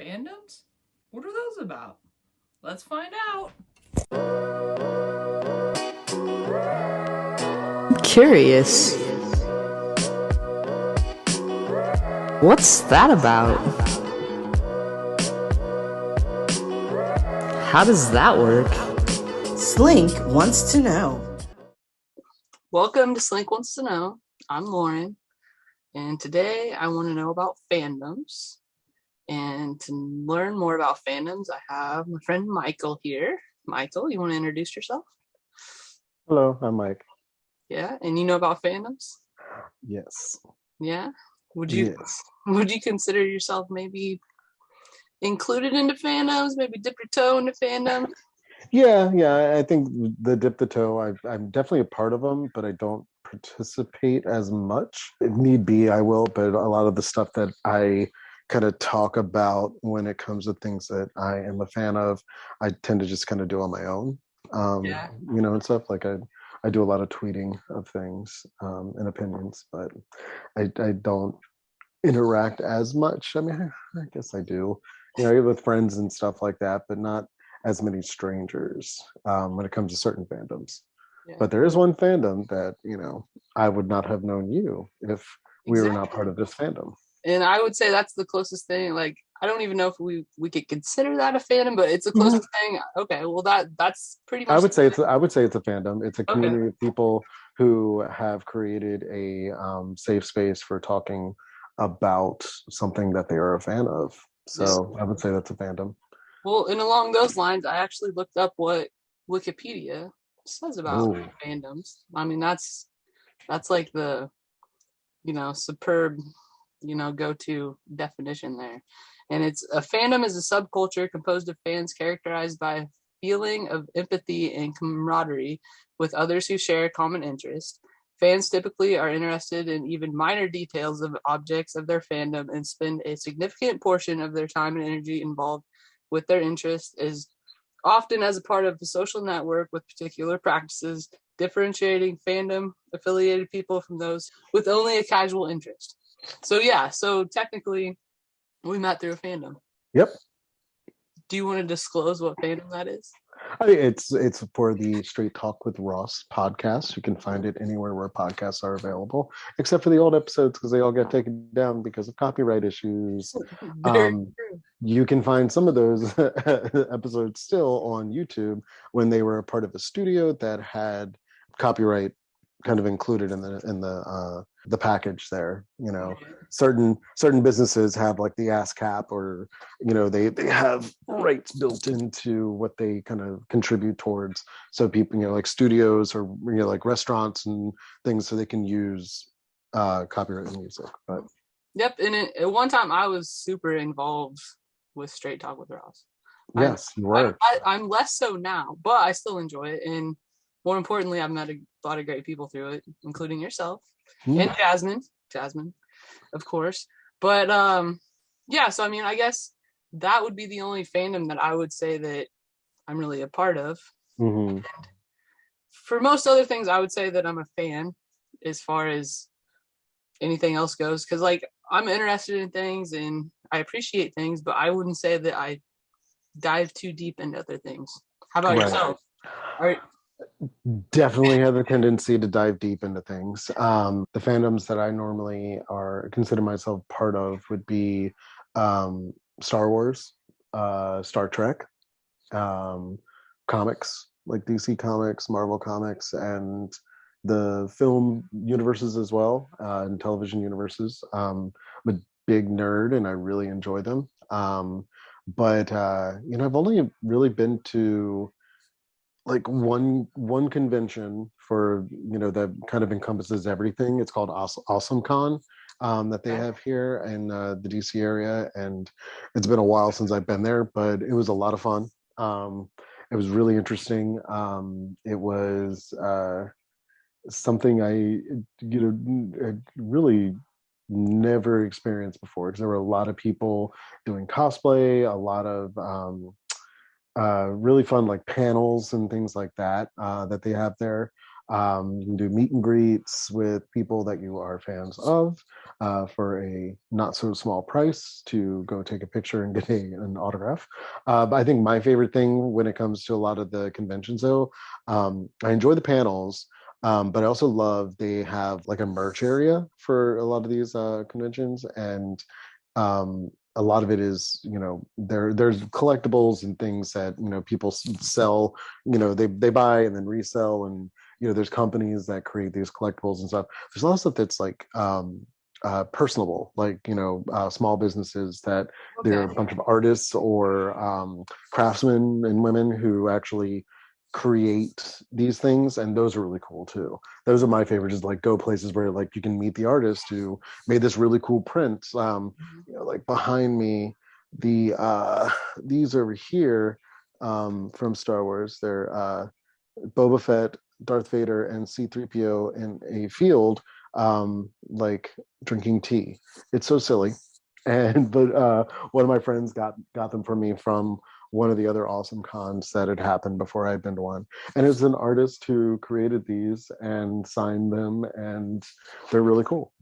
Fandoms? What are those about? Let's find out. Curious. What's that about? How does that work? Slink wants to know. Welcome to Slink Wants to Know. I'm Lauren, and today I want to know about fandoms. And to learn more about fandoms, I have my friend Michael here. Michael, you want to introduce yourself? Hello, I'm Mike. Yeah, and you know about fandoms? Yes. Yeah? Would you consider yourself maybe included into fandoms, maybe dip your toe into fandom? Yeah. I think the dip the toe, I'm definitely a part of them, but I don't participate as much. If need be, I will, but a lot of the stuff that I kind of talk about when it comes to things that I am a fan of, I tend to just kind of do on my own. And stuff like I do a lot of tweeting of things and opinions, but I don't interact as much. I mean, I guess I do, with friends and stuff like that, but not as many strangers when it comes to certain fandoms. Yeah. But there is one fandom that, I would not have known you if we were not part of this fandom. And I would say that's the closest thing. Like, I don't even know if we could consider that a fandom, but it's the closest thing. Okay, well that's pretty much. I would say it's a fandom. It's a community of people who have created a safe space for talking about something that they are a fan of. So I would say that's a fandom. Well, and along those lines, I actually looked up what Wikipedia says about fandoms. I mean, that's like the, superb, go-to definition there. And it's a fandom is a subculture composed of fans characterized by a feeling of empathy and camaraderie with others who share a common interest. Fans typically are interested in even minor details of objects of their fandom and spend a significant portion of their time and energy involved with their interest, as often as a part of a social network with particular practices, differentiating fandom affiliated people from those with only a casual interest. So technically we met through a fandom. Yep. Do you want to disclose what fandom that is? I mean, it's for the Straight Talk with Ross podcast. You can find it anywhere where podcasts are available, except for the old episodes because they all get taken down because of copyright issues. You can find some of those episodes still on YouTube when they were a part of a studio that had copyright kind of included in the package there. Certain businesses have like the ASCAP, or they have rights built into what they kind of contribute towards, so people like studios or like restaurants and things, so they can use copyright music. But and at one time I was super involved with Straight Talk with Ross. Yes, you were. I'm less so now, but I still enjoy it, and more importantly, I've met a lot of great people through it, including yourself and Jasmine, of course. But so I mean, I guess that would be the only fandom that I would say that I'm really a part of. Mm-hmm. And for most other things, I would say that I'm a fan as far as anything else goes, because like I'm interested in things and I appreciate things, but I wouldn't say that I dive too deep into other things. How about yourself? Definitely have a tendency to dive deep into things. The fandoms that I normally consider myself part of would be Star Wars, Star Trek, comics like DC Comics, Marvel Comics, and the film universes as well, and television universes. I'm a big nerd and I really enjoy them. But I've only really been to like one convention for that kind of encompasses everything. It's called Awesome Con that they have here in the DC area, and it's been a while since I've been there, but it was a lot of fun. It was really interesting. It was something I really never experienced before, because there were a lot of people doing cosplay, a lot of really fun like panels and things like that that they have there. You can do meet and greets with people that you are fans of for a not so small price to go take a picture and get an autograph. But I think my favorite thing when it comes to a lot of the conventions, though, I enjoy the panels. But I also love they have like a merch area for a lot of these conventions, and a lot of it is, there's collectibles and things that people sell, they buy and then resell, and there's companies that create these collectibles and stuff. There's a lot of stuff that's like personable, like small businesses that they're a bunch of artists or craftsmen and women who actually create these things, and those are really cool too. Those are my favorites, is like go places where like you can meet the artist who made this really cool print. Like behind me, these over here from Star Wars, they're Boba Fett, Darth Vader, and C-3PO in a field, like drinking tea. It's so silly. And but one of my friends got them for me from one of the other awesome cons that had happened before I'd been to one. And it's an artist who created these and signed them, and they're really cool,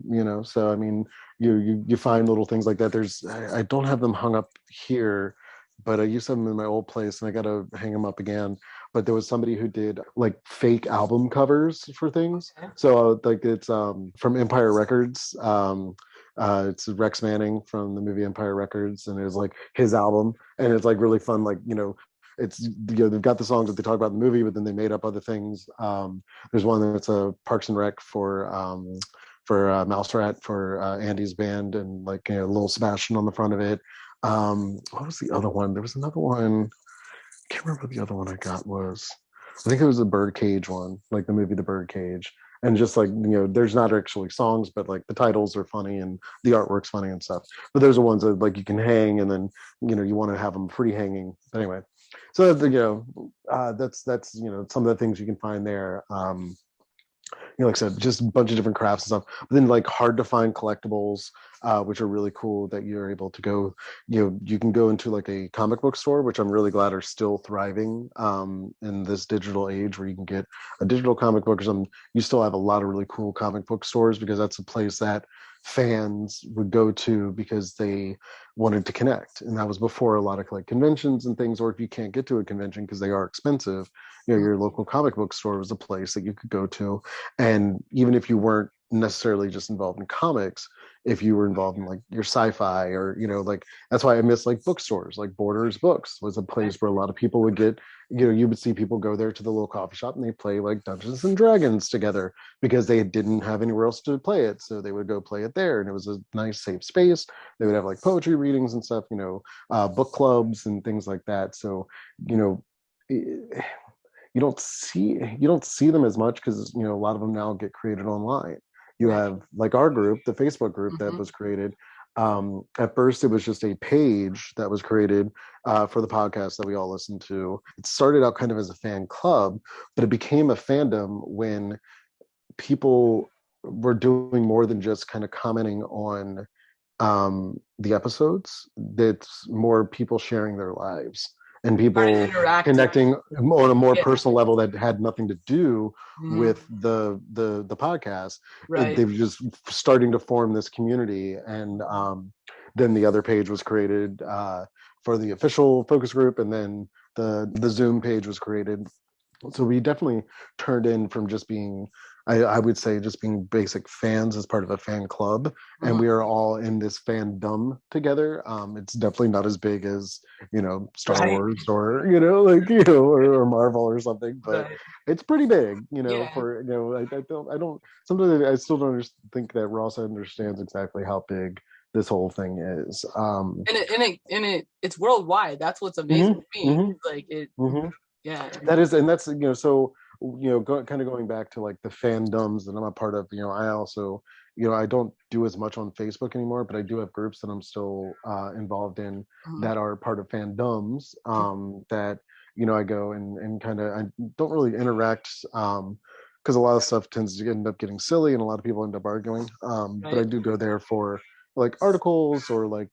So I mean, you find little things like that. I don't have them hung up here, but I used to have them in my old place, and I got to hang them up again. But there was somebody who did like fake album covers for things. So like it's from Empire Records. It's Rex Manning from the movie Empire Records, and it was like his album, and it's like really fun. Like it's they've got the songs that they talk about in the movie, but then they made up other things. There's one that's a Parks and Rec for Mouse Rat for Andy's band, and like little Sebastian on the front of it. What was the other one? There was another one. I can't remember what the other one I got was. I think it was the Birdcage one, like the movie The Birdcage. And just like, there's not actually songs, but like the titles are funny and the artwork's funny and stuff. But there's the ones that like you can hang, and then, you want to have them free hanging. But anyway, so, that's, some of the things you can find there. Like I said, just a bunch of different crafts and stuff. But then like hard to find collectibles, which are really cool that you're able to go, you can go into like a comic book store, which I'm really glad are still thriving in this digital age where you can get a digital comic book or something. You still have a lot of really cool comic book stores because that's a place that fans would go to because they wanted to connect, and that was before a lot of like conventions and things. Or if you can't get to a convention because they are expensive, your local comic book store was a place that you could go to. And even if you weren't necessarily just involved in comics, if you were involved in like your sci-fi or like, that's why I miss like bookstores. Like Borders Books was a place where a lot of people would get, you would see people go there to the little coffee shop and they play like Dungeons and Dragons together because they didn't have anywhere else to play it, so they would go play it there, and it was a nice safe space. They would have like poetry readings and stuff, book clubs and things like that. So you don't see them as much because a lot of them now get created online. You have like our group, the Facebook group that was created. At first, it was just a page that was created for the podcast that we all listen to. It started out kind of as a fan club, but it became a fandom when people were doing more than just kind of commenting on the episodes. That's more people sharing their lives and people connecting on a more personal level that had nothing to do with the podcast. Right. They were just starting to form this community, and then the other page was created for the official focus group, and then the Zoom page was created. So we definitely turned in from just being, I would say, just being basic fans as part of a fan club, and we are all in this fandom together. It's definitely not as big as Star Wars or or Marvel or something, but it's pretty big. For I don't sometimes I still don't think that Ross understands exactly how big this whole thing is. It's worldwide. That's what's amazing to me. Like it. Yeah, that is, and that's so kind of going back to like the fandoms that I'm a part of. I also I don't do as much on Facebook anymore, but I do have groups that I'm still involved in that are part of fandoms that I go and kind of, I don't really interact because a lot of stuff tends to end up getting silly and a lot of people end up arguing, but I do go there for like articles or like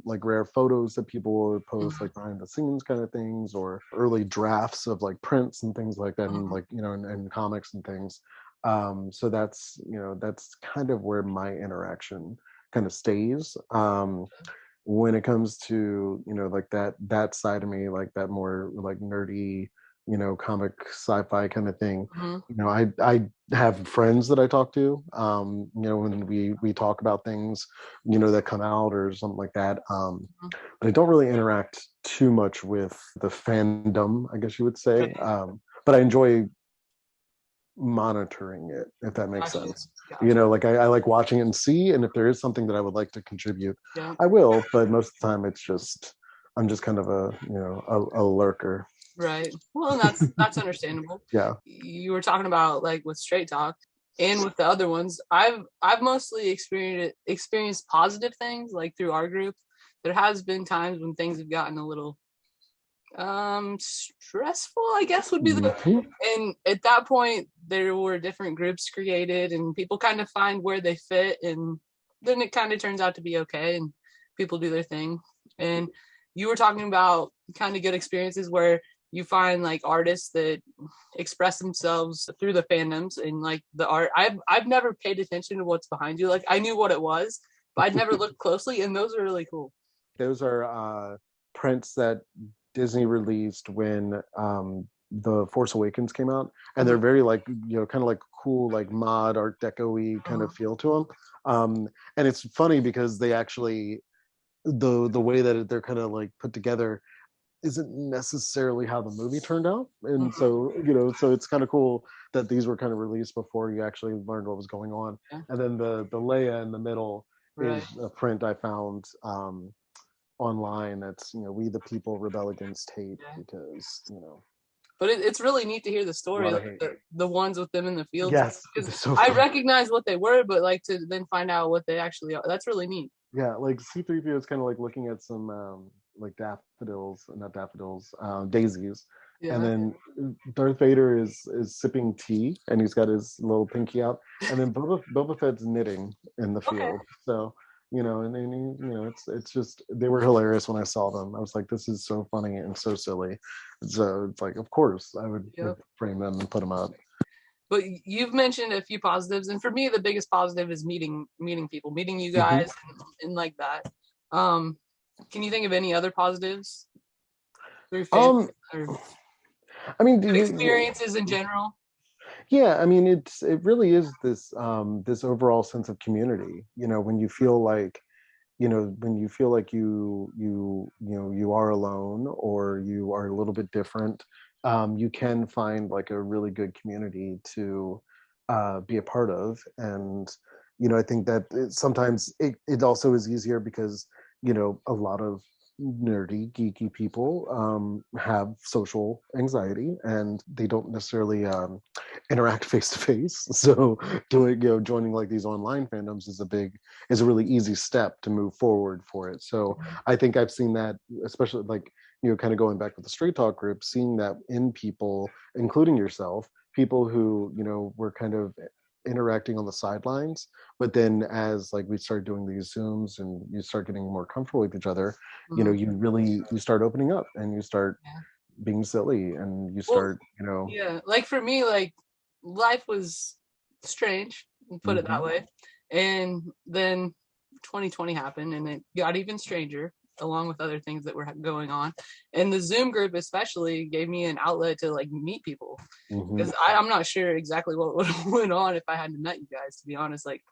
like rare photos that people would post, like behind the scenes kind of things, or early drafts of like prints and things like that, and like and comics and things. So that's kind of where my interaction kind of stays. When it comes to like that side of me, like that more like nerdy comic sci-fi kind of thing. I have friends that I talk to when we talk about things that come out or something like that, but I don't really interact too much with the fandom, I guess you would say. But I enjoy monitoring it, if that makes sense. Like I like watching it and see, and if there is something that I would like to contribute, I will, but most of the time it's just I'm just kind of a lurker. Right. Well, and that's understandable. Yeah. You were talking about like with Straight Talk and with the other ones. I've mostly experienced positive things like through our group. There has been times when things have gotten a little stressful, I guess would be and at that point there were different groups created and people kind of find where they fit, and then it kind of turns out to be okay and people do their thing. And you were talking about kind of good experiences where you find like artists that express themselves through the fandoms and like the art. I've never paid attention to what's behind you. Like I knew what it was, but I'd never looked closely, and those are really cool. Those are prints that Disney released when the Force Awakens came out, and they're very like kind of like cool like mod art deco-y kind of feel to them. And it's funny because they actually the way that they're kind of like put together isn't necessarily how the movie turned out, and so so it's kind of cool that these were kind of released before you actually learned what was going on. And then the Leia in the middle is a print I found online. That's we the people rebel against hate, because but it's really neat to hear the story, like the ones with them in the field. Yes, so I recognize what they were, but like to then find out what they actually are, that's really neat. Yeah, like C-3PO is kind of like looking at some like daisies. And then Darth Vader is sipping tea, and he's got his little pinky out. And then Boba Fett's knitting in the field. So and then it's just, they were hilarious when I saw them. I was like, this is so funny and so silly. So it's like, of course, I would frame them and put them up. But you've mentioned a few positives, and for me, the biggest positive is meeting people, meeting you guys, and like that. Can you think of any other positives through I mean, experiences in general? Yeah, I mean, it really is this this overall sense of community. When you feel like you are alone, or you are a little bit different, you can find like a really good community to be a part of. And I think that sometimes it also is easier because a lot of nerdy geeky people have social anxiety, and they don't necessarily interact face to face. So joining like these online fandoms is a really easy step to move forward for it. So I think I've seen that, especially like kind of going back with the Straight Talk group, seeing that in people, including yourself, people who were kind of interacting on the sidelines, but then as like we start doing these Zooms and you start getting more comfortable with each other, you start opening up, and you start being silly, and you start like for me, like life was strange, put it that way, and then 2020 happened, and it got even stranger, along with other things that were going on. And the Zoom group especially gave me an outlet to like meet people, because I'm not sure exactly what would have went on if I hadn't met you guys, to be honest. Like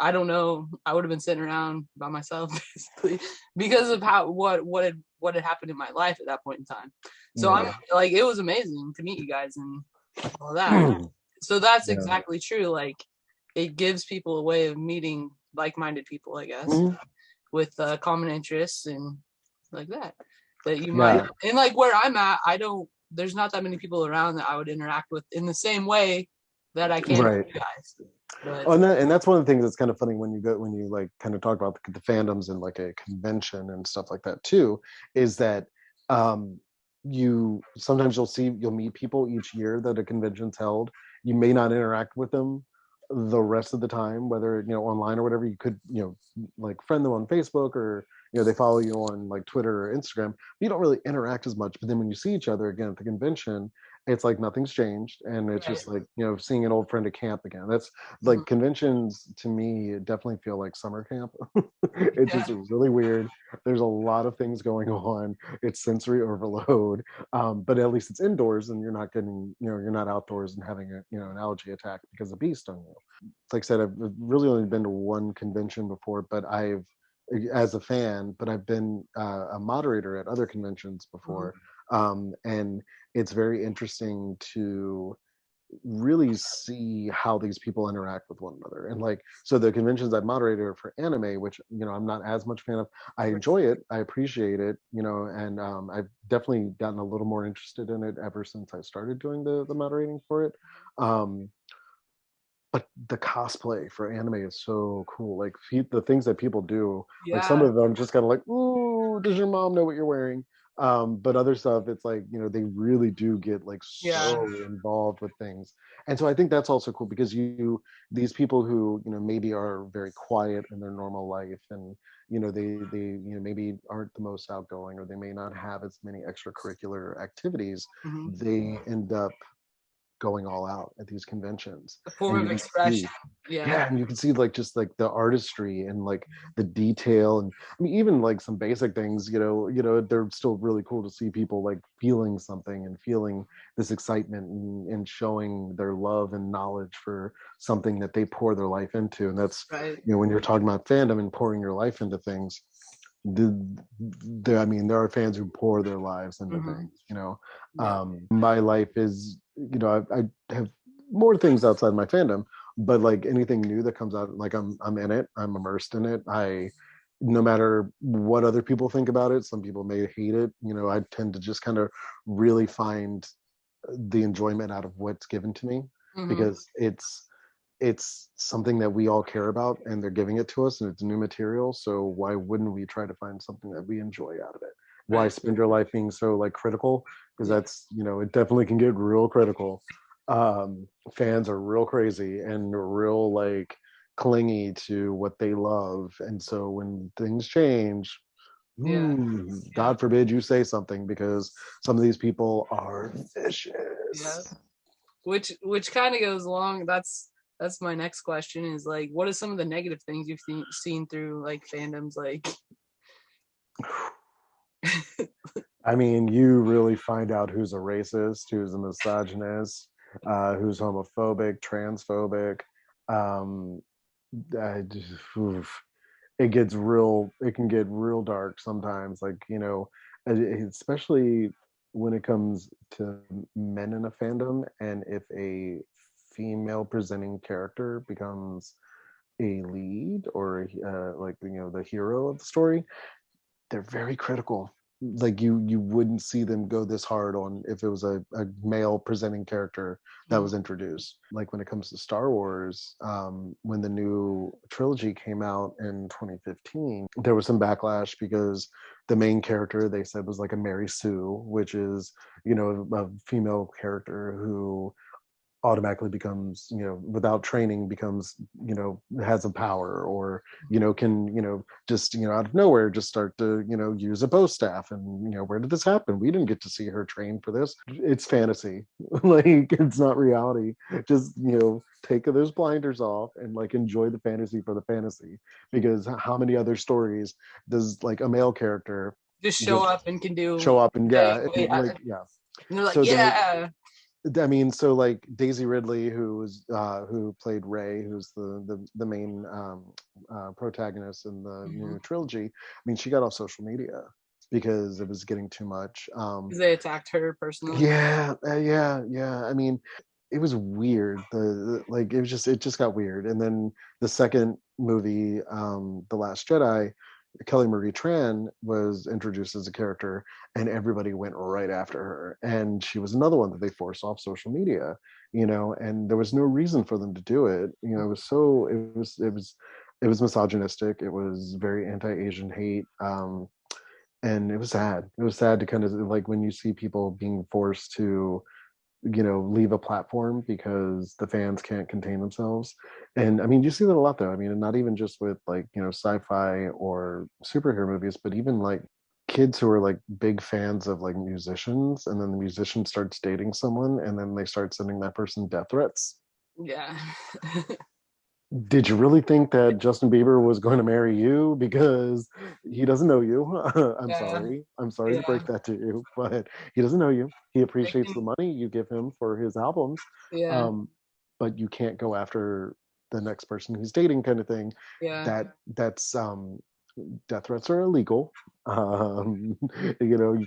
I don't know, I would have been sitting around by myself basically, because of what had happened in my life at that point in time. So I'm like, it was amazing to meet you guys and all that. So that's exactly true. Like it gives people a way of meeting like-minded people, I guess, with common interests and like that you might, and like where I'm at, there's not that many people around that I would interact with in the same way that I can with you guys. But, and that's one of the things that's kind of funny when you like kind of talk about the fandoms and like a convention and stuff like that too, is that you'll meet people each year that a convention's held. You may not interact with them the rest of the time, whether online or whatever, you could like friend them on Facebook, or they follow you on like Twitter or Instagram. You don't really interact as much, but then when you see each other again at the convention, it's like nothing's changed, and it's Right. just like seeing an old friend at camp again. That's Mhm. like, conventions to me definitely feel like summer camp. It's Yeah. just really weird. There's a lot of things going on. It's sensory overload, but at least it's indoors, and you're not getting you're not outdoors and having an allergy attack because of bees stung you. Like I said, I've really only been to one convention before, but I've as a fan, but I've been a moderator at other conventions Mhm. before, and it's very interesting to really see how these people interact with one another. And like, so the conventions I moderated are for anime, which I'm not as much fan of. I Right. enjoy it, I appreciate it, and I've definitely gotten a little more interested in it ever since I started doing the moderating for it. um but the cosplay for anime is so cool. Like, the things that people do, like some Yeah. of them just kind of like, ooh, does your mom know what you're wearing? But other stuff, it's like, they really do get like Yeah. so involved with things. And so I think that's also cool, because these people who, maybe are very quiet in their normal life, and, they maybe aren't the most outgoing, or they may not have as many extracurricular activities, Hmm. they end up going all out at these conventions. A form And of you can expression. see, Yeah. yeah, and you can see like just like the artistry and like the detail, and I mean, even like some basic things, they're still really cool to see people like feeling something and feeling this excitement, and showing their love and knowledge for something that they pour their life into. And that's, Right. when you're talking about fandom and pouring your life into things, I mean, there are fans who pour their lives into Hmm. things. Yeah. My life is, I have more things outside my fandom, but like anything new that comes out, like I'm in it, I'm immersed in it. No matter what other people think about it, some people may hate it. I tend to just kind of really find the enjoyment out of what's given to me, Hmm. because it's something that we all care about, and they're giving it to us, and it's new material. So why wouldn't we try to find something that we enjoy out of it? Why Right. spend your life being so like critical? Because Yeah. that's, it definitely can get real critical. Fans are real crazy and real like clingy to what they love, and so when things change, Yeah. Yeah. God forbid you say something, because some of these people are Yeah. vicious. Which kind of goes along. That's my next question, is like, what are some of the negative things you've seen through like fandoms, like? I mean, you really find out who's a racist, who's a misogynist, who's homophobic, transphobic. Um, oof. It gets real. It can get real dark sometimes. Like, especially when it comes to men in a fandom, and if a female presenting character becomes a lead, or like, the hero of the story, they're very critical. Like, you wouldn't see them go this hard on if it was a male presenting character that Mhm. was introduced. Like, when it comes to Star Wars, when the new trilogy came out in 2015, there was some backlash because the main character, they said, was like a Mary Sue, which is, a female character who automatically becomes, without training, becomes, has a power, or can, just, out of nowhere, just start to, use a bow staff. And, where did this happen? We didn't get to see her train for this. It's fantasy. Like, it's not reality. Just, take those blinders off and like enjoy the fantasy for the fantasy. Because how many other stories does like a male character Just show just up and can do show up and, thing. yeah, and like, yeah. And they're like, So that, yeah. I mean, so like Daisy Ridley, who played Rey, who's the main protagonist in the Mhm. new trilogy. I mean, she got off social media because it was getting too much. 'Cause they attacked her personally. Yeah, yeah. I mean, it was weird. Like, it just got weird. And then the second movie, The Last Jedi, Kelly Marie Tran was introduced as a character, and everybody went right after her. And she was another one that they forced off social media, and there was no reason for them to do it. It was misogynistic. It was very anti-Asian hate. And it was sad. It was sad to kind of like when you see people being forced to leave a platform because the fans can't contain themselves. And I mean, you see that a lot though. I mean, not even just with like, sci-fi or superhero movies, but even like kids who are like big fans of like musicians, and then the musician starts dating someone and then they start sending that person death threats. Yeah. Did you really think that Justin Bieber was going to marry you? Because he doesn't know you. I'm Yeah. sorry. I'm sorry to Yeah. break that to you, but he doesn't know you. He It appreciates can, the money you give him for his albums, yeah. um, but you can't go after the next person he's dating, kind of thing. Yeah. That's death threats are illegal. You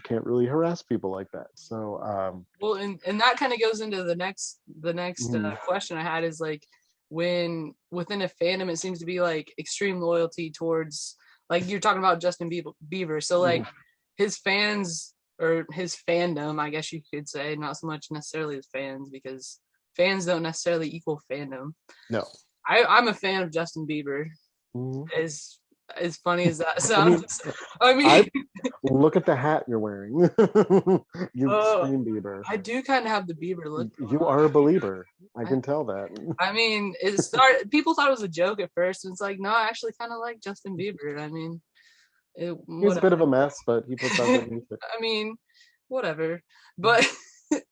can't really harass people like that. So, Well, and that kind of goes into the next mm, question I had is like when within a fandom it seems to be like extreme loyalty towards like you're talking about Justin Bieber. So like mm, his fans or his fandom, I guess you could say, not so much necessarily his fans because fans don't necessarily equal fandom. no. I'm a fan of Justin Bieber. Mm. As funny as that I mean, sounds. I I mean, look at the hat you're wearing. You uh, scream Bieber. I do kind of have the Bieber look going You on. are a believer. I I can tell that. I mean, it started. People thought it was a joke at first, and it's like, no, I actually kind of like Justin Bieber. I mean, He's a bit whatever. of a mess, but he puts out good music. I mean, whatever. But it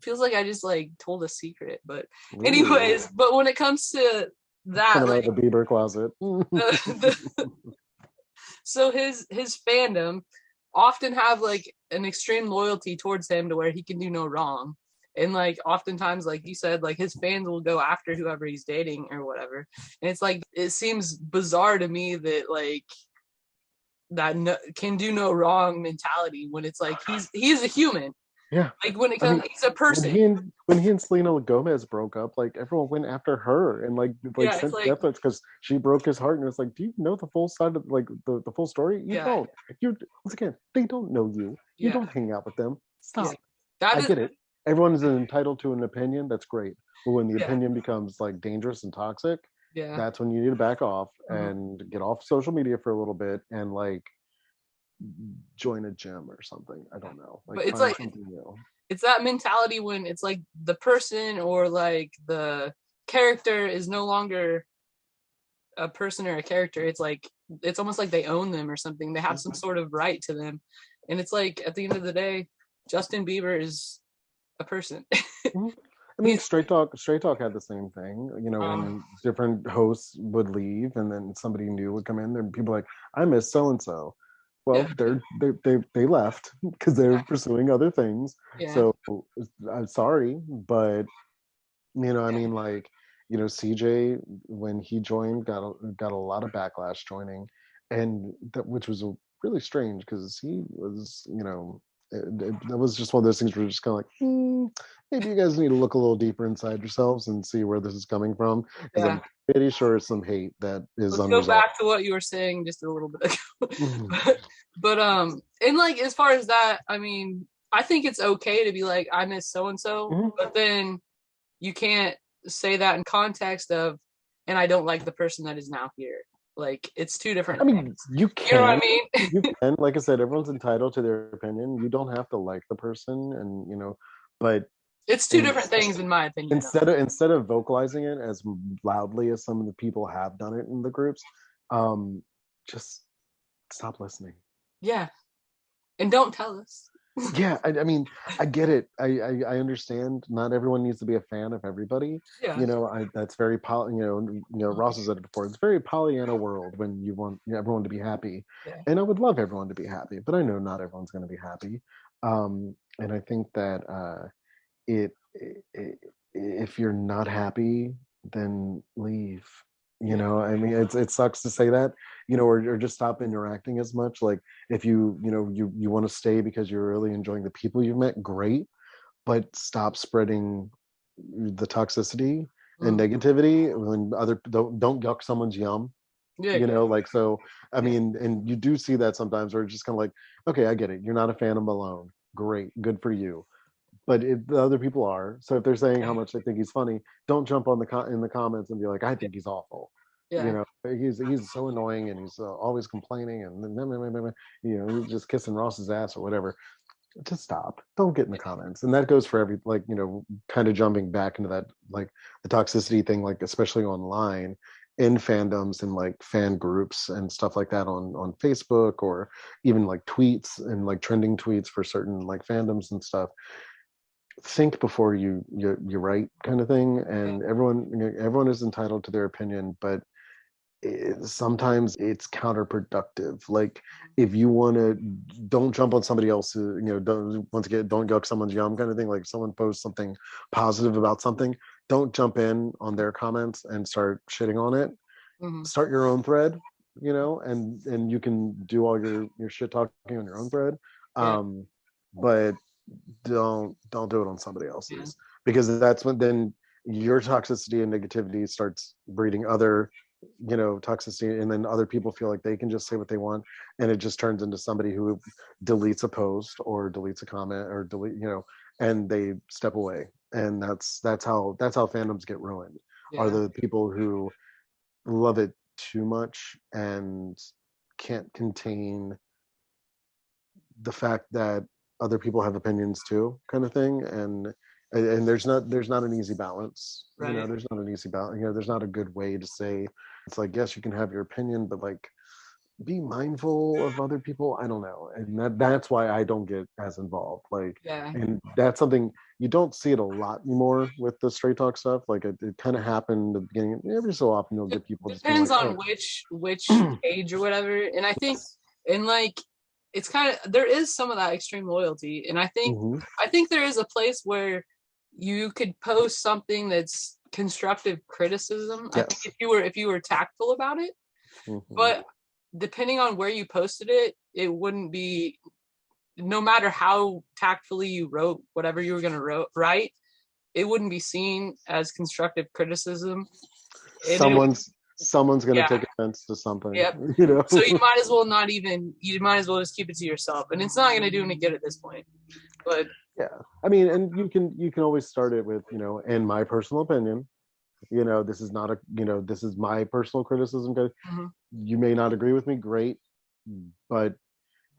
feels like I just like told a secret. But Ooh, anyways, but when it comes to that, coming out like of the Bieber closet. so his fandom often have like an extreme loyalty towards him to where he can do no wrong. And like oftentimes, like you said, like his fans will go after whoever he's dating or whatever. And it's like it seems bizarre to me that like that can do no wrong mentality when it's like he's a human. Yeah, Like when it I comes, mean, he's a person. when he and Selena Gomez broke up, like everyone went after her and like Yeah, it's sent like death threats because she broke his heart. And it's like, do you know the full side of like the full story? You yeah, don't. You once again, they don't know you. You yeah, don't hang out with them. yeah. Stop. That I is get it. Everyone is entitled to an opinion. That's great. But when the yeah, opinion becomes like dangerous and toxic, yeah. that's when you need to back off Uh-huh. and get off social media for a little bit and like join a gym or something. I don't know. Like But it's find like something new. it's that mentality when it's like the person or like the character is no longer a person or a character. It's like it's almost like they own them or something. They have some sort of right to them. And it's like at the end of the day, Justin Bieber is a person. Mhm. I mean, He's Straight Talk had the same thing. uh When different hosts would leave and then somebody new would come in, and people like, I miss so and so. yeah, Well, they left because they're pursuing other things. yeah, So I'm sorry, but I mean, like, CJ when he joined got a lot of backlash joining, and that which was really strange because he was, that was just one of those things where you're just kind of like, maybe you guys need to look a little deeper inside yourselves and see where this is coming from because yeah. I'm pretty sure it's some hate that is Let's go unresolved. back to what you were saying just a little bit ago. Mhm. but and like as far as that, I mean, I think it's okay to be like, I miss so and so, Mhm. but then you can't say that in context of and I don't like the person that is now here. Like it's two I different mean, things. you You know what I can. mean? You can. Like I said, everyone's entitled to their opinion. You don't have to like the person, and but It's two in, different things in my opinion though. instead of vocalizing it as loudly as some of the people have done it in the groups, um, just stop listening. Yeah. And don't tell us. Yeah, I mean, I get it. I understand. Not everyone needs to be a fan of everybody. Yeah. That's very Ross has said it before. It's very Pollyanna world when you want everyone to be happy, Yeah. and I would love everyone to be happy, but I know not everyone's going to be happy. And I think that it if you're not happy, then leave. Yeah. I mean, it sucks to say that, or just stop interacting as much. Like if you want to stay because you're really enjoying the people you've met, great, but stop spreading the toxicity and Mm. negativity when other don't yuck someone's yum. Yeah. Like, so I Yeah. mean, and you do see that sometimes where it's just kind of like, okay, I get it, you're not a fan of Malone, great, good for you, but if the other people are, so if they're saying how much they think he's funny, don't jump on in the comments and be like, I think he's awful. Yeah. He's so annoying and he's always complaining and he's just kissing Ross's ass or whatever. just stop. Don't get in the comments. And that goes for every, like, kind of jumping back into that, like the toxicity thing, like especially online in fandoms and like fan groups and stuff like that on Facebook, or even like tweets and like trending tweets for certain like fandoms and stuff. Think before you write, kind of thing. And everyone is entitled to their opinion, but sometimes it's counterproductive. Like, if you want to, don't jump on somebody else's, don't, once again, don't yuck someone's yum, kind of thing. Like, if someone posts something positive about something, don't jump in on their comments and start shitting on it. Start your own thread, and you can do all your shit talking on your own thread. But don't do it on somebody else's, because that's when then your toxicity and negativity starts breeding other toxicity, and then other people feel like they can just say what they want, and it just turns into somebody who deletes a post or deletes a comment or and they step away. And that's how fandoms get ruined. Are the people who love it too much and can't contain the fact that other people have opinions too, kind of thing. And there's not an easy balance, there's not an easy balance, there's not a good way to say. It's like, yes, you can have your opinion, but like, be mindful of other people. I don't know. And that's why I don't get as involved. Like, and that's something you don't see it a lot anymore with the straight talk stuff. Like, it kind of happened at the beginning. Every so often you'll get people depends on which age or whatever. And I think, and like, it's kind of, there is some of that extreme loyalty, and I think there is a place where you could post something that's constructive criticism. I think if you were tactful about it, but depending on where you posted it, it wouldn't be, no matter how tactfully you wrote whatever you were going to write, it wouldn't be seen as constructive criticism. Someone's going to take offense to something. So you might as well just keep it to yourself, and it's not going to do any good at this point. But I mean, and you can always start it with, in my personal opinion, this is not this is my personal criticism. You may not agree with me, great, but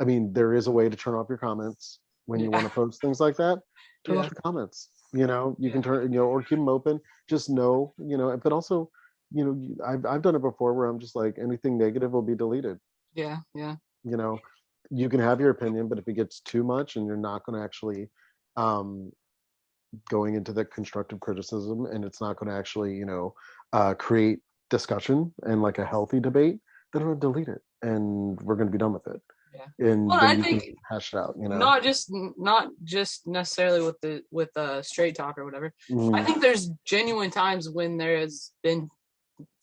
I mean, there is a way to turn off your comments when you want to post things like that. Turn off the comments. You can turn, or keep them open. Just know, but also, I've done it before where I'm just like, anything negative will be deleted. You can have your opinion, but if it gets too much and you're not going to actually going into the constructive criticism, and it's not going to actually create discussion and like a healthy debate, then I'll delete it and we're going to be done with it. And then you can hash it out, not just necessarily with the straight talk or whatever. I think there's genuine times when there has been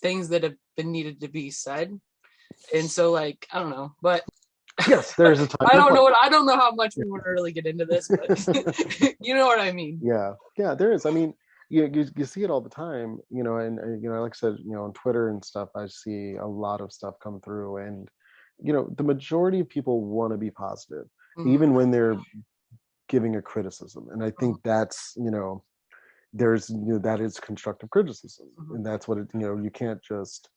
things that have been needed to be said, and so, like, I don't know, but yes, there's a time. I don't know how much we want to really get into this, but you know what I mean. Yeah, there is. I mean, you see it all the time, and like I said, on Twitter and stuff, I see a lot of stuff come through, and the majority of people want to be positive, even when they're giving a criticism, and I think that's there's that is constructive criticism, and that's what it you can't just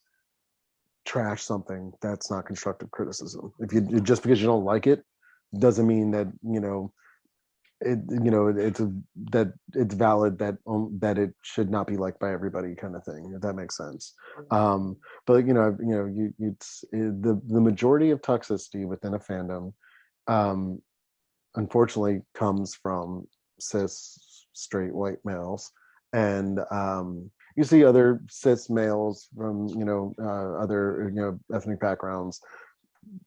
trash something. That's not constructive criticism. If you just because you don't like it doesn't mean that that it's valid, that it should not be liked by everybody, kind of thing, if that makes sense. But the majority of toxicity within a fandom unfortunately comes from cis straight white males, and you see other cis males from other ethnic backgrounds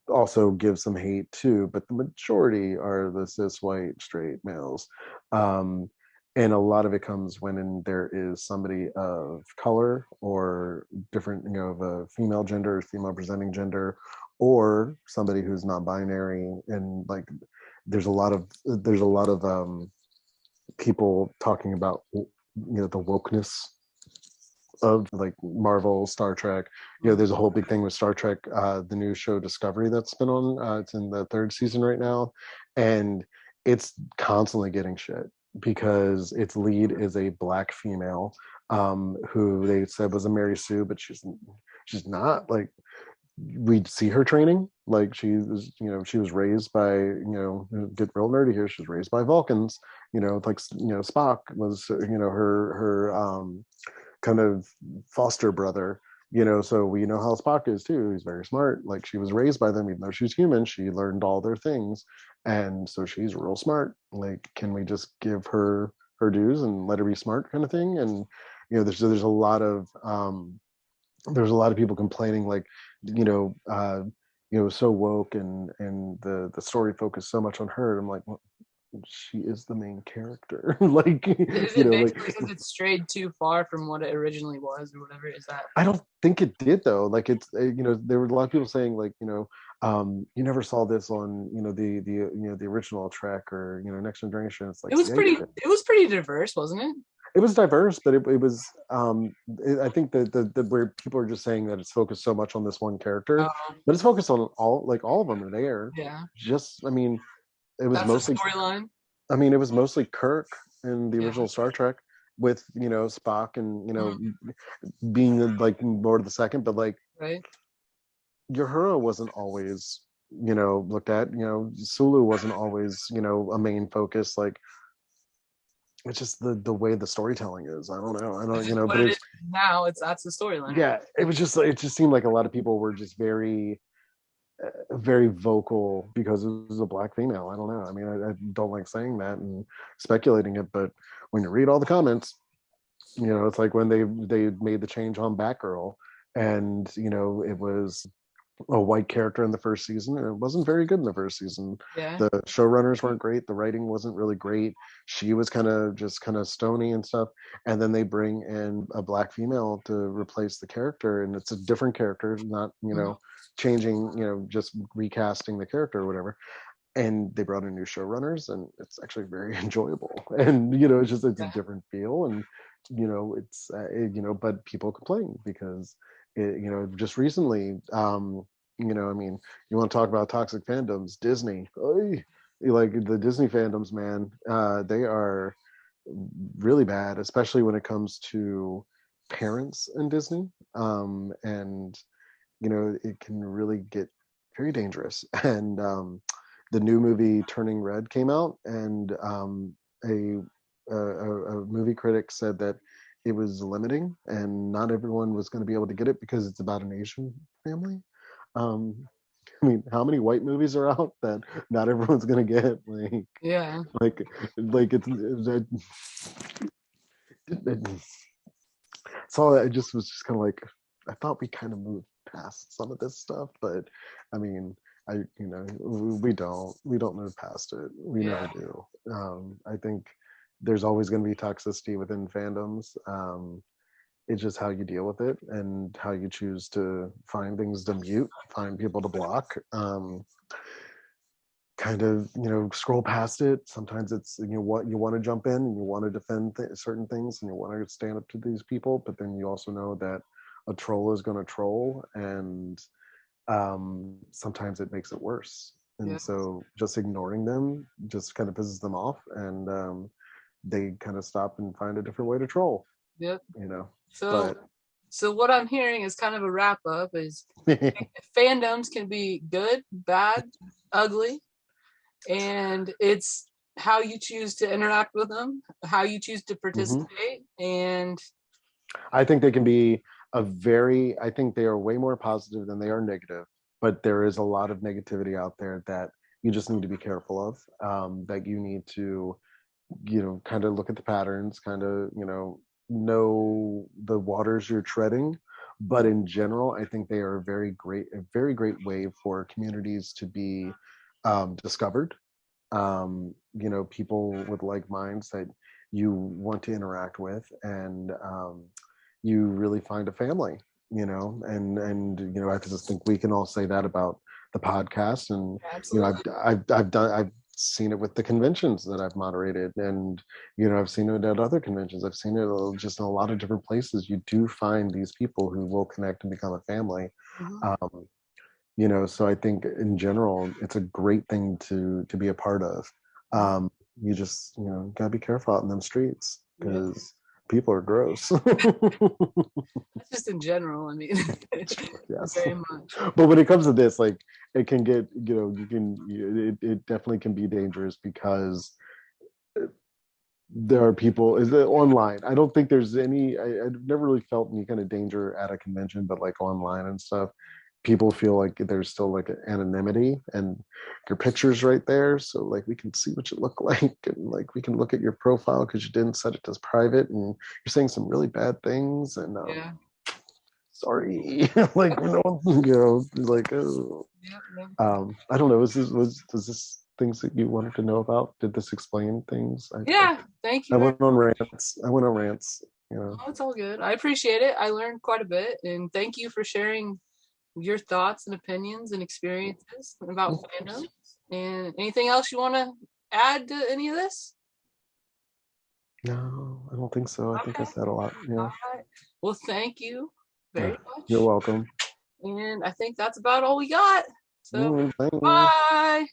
also give some hate too, but the majority are the cis white straight males, and a lot of it comes when there is somebody of color or different, of a female gender or female presenting gender, or somebody who's non-binary, and like there's a lot of people talking about the wokeness of like Marvel, Star Trek. There's a whole big thing with Star Trek, the new show Discovery that's been on. It's in the 3rd season right now, and it's constantly getting shit because its lead is a black female who they said was a Mary Sue, but she's not. Like, we see her training. Like she was, she was raised by, get real nerdy here. She was raised by Vulcans. Like Spock was, her kind of foster brother. So we know how Spock is too. He's very smart. Like she was raised by them, even though she's human. She learned all their things, and so she's real smart. Like, can we just give her her dues and let her be smart, kind of thing? And there's a lot of people complaining, like, so woke, and the story focused so much on her. I'm like, well, she is the main character. Like, is it basically because it strayed too far from what it originally was, or whatever? Is that? I don't think it did, though. Like, it's there were a lot of people saying, like, you never saw this on the original Trek, or Next Generation. It's like, it was pretty diverse, wasn't it? It was diverse, but it was I think that where people are just saying that it's focused so much on this one character, but it's focused on all of them are there. Yeah. Just, I mean, it was mostly storyline. I mean, it was mostly Kirk in the original Star Trek, with Spock and being like Lord of the II, but like, right, Uhura wasn't always looked at. Sulu wasn't always a main focus. Like, it's just the way the storytelling is. I don't know, but it's now that's the storyline. Yeah, it just seemed like a lot of people were just very very vocal because it was a Black female. I don't know. I mean, I don't like saying that and speculating it, but when you read all the comments, it's like when they made the change on Batgirl, and it was a white character in the first season, and it wasn't very good in the first season. Yeah. The showrunners weren't great. The writing wasn't really great. She was kind of stony and stuff. And then they bring in a Black female to replace the character, and it's a different character, not changing, just recasting the character or whatever. And they brought in new showrunners, and it's actually very enjoyable. And it's a different feel, and it's but people complain because just recently, I mean, you want to talk about toxic fandoms, Disney, like the Disney fandoms, man, they are really bad, especially when it comes to parents in Disney. And it can really get very dangerous. And the new movie Turning Red came out, and a movie critic said that it was limiting, and not everyone was going to be able to get it because it's about an Asian family. I mean, how many white movies are out that not everyone's going to get? Like, yeah, like so I just was just kind of like, I thought we kind of moved past some of this stuff, but I mean, we don't move past it. We never do. I think there's always going to be toxicity within fandoms. It's just how you deal with it and how you choose to find things to mute, find people to block. Kind of, scroll past it. Sometimes it's, what you want to jump in and you want to defend certain things and you want to stand up to these people, but then you also know that a troll is going to troll, and sometimes it makes it worse. And so just ignoring them just kind of pisses them off, and they kind of stop and find a different way to troll. Yep. So what I'm hearing is kind of a wrap up is fandoms can be good, bad, ugly, and it's how you choose to interact with them, how you choose to participate. And I think they can be I think they are way more positive than they are negative, but there is a lot of negativity out there that you just need to be careful of, that you need to, kind of look at the patterns, kind of, know the waters you're treading. But in general, I think they are a very great way for communities to be discovered. People with like minds that you want to interact with, and you really find a family, and I just think we can all say that about the podcast. And I've seen it with the conventions that I've moderated, and I've seen it at other conventions. I've seen it just in a lot of different places. You do find these people who will connect and become a family. So I think in general it's a great thing to be a part of. You just gotta be careful out in them streets, because people are gross. Just in general. I mean, Yes. very much. But when it comes to this, like it can get, it definitely can be dangerous because there are people is it online. I don't think there's any I've never really felt any kind of danger at a convention, but like online and stuff, people feel like there's still like an anonymity and your picture's right there. So like we can see what you look like and like we can look at your profile because you didn't set it as private and you're saying some really bad things and Yeah. sorry. Like like I don't know, was this things that you wanted to know about? Did this explain things? Yeah, thank you. I went on rants. Oh, it's all good. I appreciate it. I learned quite a bit, and thank you for sharing your thoughts and opinions and experiences about fandom. And anything else you want to add to any of this? No, I don't think so. I think I said a lot. Yeah. All right. Well, thank you very much. You're welcome. And I think that's about all we got. So, Thank you. bye.